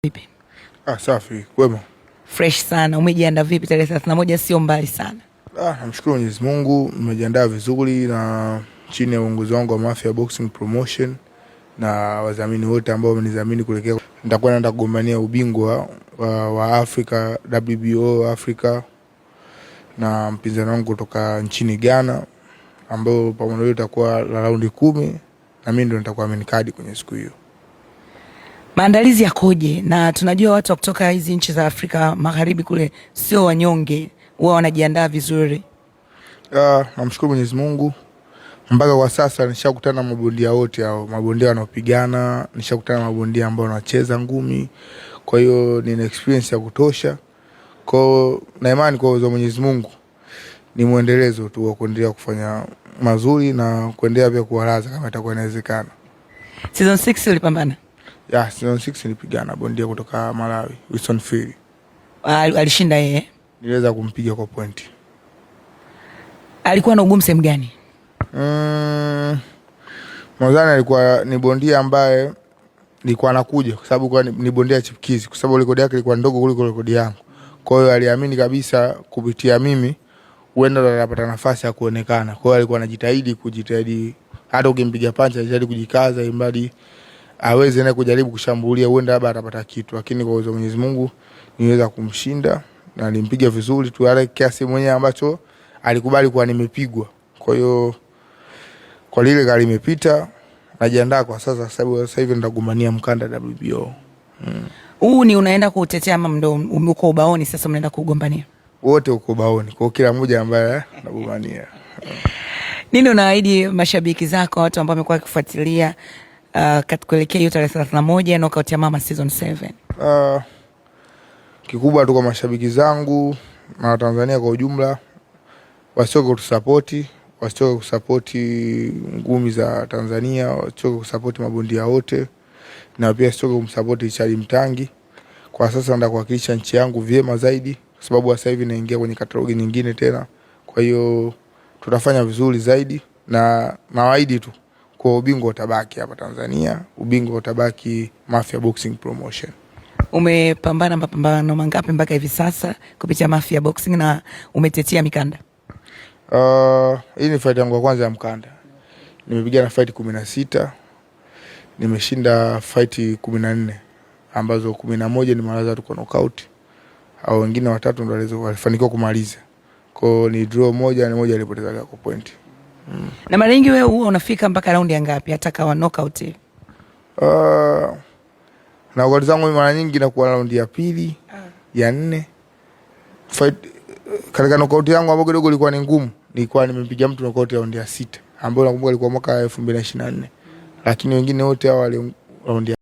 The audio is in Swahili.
Vipi? Safi, kwema. Fresh sana. Umejiandaa vipi tarehe 31 sio mbali sana? Namshukuru Mwenyezi Mungu, nimejiandaa vizuri na chini ya uongozi wangu wa Mafia Boxing Promotion na wadhamini wote ambao wamenidhamini kuelekea nitakuwa naenda kugombania ubingwa wa Afrika, WBO Afrika, na mpinzani wangu kutoka nchini Ghana ambao pamoja itakuwa la raundi 10 na mimi ndo nitakuwa main card kwenye siku hiyo. Maandalizi yakoje? Na tunajua watu kutoka hizi nchi za Afrika Magharibi kule sio wanyonge, wao wanajiandaa vizuri. Namshukuru Mwenyezi Mungu, mpaka kwa sasa nishakutana na mabondia wote hao, mabondia wanaopigana, nishakutana na mabondia ambao wanacheza ngumi. Kwa hiyo nina experience ya kutosha. Kwa na imani kwa uwezo wa Mwenyezi Mungu ni muendelezo tu wa kuendelea kufanya mazuri na kuendelea pia kuwalaza kama itakuwa inawezekana. Season 6 ulipambana? Season 6 nilipigana bondia kutoka Malawi, Wilson Phiri. Alishinda yeye? Niliweza kumpiga kwa pointi. Alikuwa na ugumu sehemu gani? Mwanzani alikuwa ni bondia ambaye nilikuwa nakuja kwa sababu ni bondia chipkizi, kwa sababu rekodi yake ilikuwa ndogo kuliko rekodi yangu. Kwa hiyo aliamini kabisa kupitia mimi huenda atapata nafasi ya kuonekana. Kwa hiyo alikuwa anajitahidi hata ukimpiga pancha anajitahidi kujikaza ili aweze na kujaribu kushambulia huenda labda atapata kitu, lakini kwa uwezo wa Mwenyezi Mungu niweza kumshinda na nilimpiga vizuri tu ile kiasi mwenyewe ambacho alikubali kuwa nimepigwa. Kwa hiyo kwa lile gari limepita, najiandaa kwa sasa sababu sasa hivi nitagombania mkanda WBO. Huu ni unaenda kuutetea ama ndo uko ubaoni sasa mnaenda kugombania? Wote uko ubaoni, kwa kila mmoja ambaye anagombania. Nini unaahidi mashabiki zako, watu ambao wamekuwa wakifuatilia kuelekea hiyo tarehe 31 knockout ya Mama season 7? Kikubwa tu kwa mashabiki zangu na Tanzania kwa ujumla, wasioke kutusapoti, wasioke kusapoti ngumi za Tanzania, wasioke kusapoti mabondia wote, na pia wasioke kumsapoti Charlie Mtangi. Kwa sasa nataka kuwakilisha nchi yangu vyema zaidi kwa sababu sasa hivi naingia kwenye katalogi nyingine tena. Kwa hiyo tutafanya vizuri zaidi na nawaahidi tu kwa ubingwa utabaki hapa Tanzania, ubingwa utabaki Mafia Boxing Promotion. Umepambana mapambano mangapi mpaka hivi sasa kupitia Mafia Boxing na umetetea mikanda? Hii ni fight yangu ya kwanza ya mkanda. Nimepigana fight 16. Nimeshinda fight 14 ambazo 11 nimaliza tu kwa knockout. Hao wengine watatu ndio walifanikiwa kumaliza. Kwa ni draw moja na moja alipoteza kwa point. Na mara nyingi wewe huwa unafika mpaka raundi ya ngapi hata kama knockout? Na kwa zangu mara nyingi nakuwa raundi ya pili, ya 4. Fight katika knockout yangu ambayo kidogo ilikuwa ni ngumu, nilikuwa nimempiga mtu knockout raundi ya 6, ambayo nakumbuka ilikuwa mwaka 2024. Lakini wengine wote hao wale raundi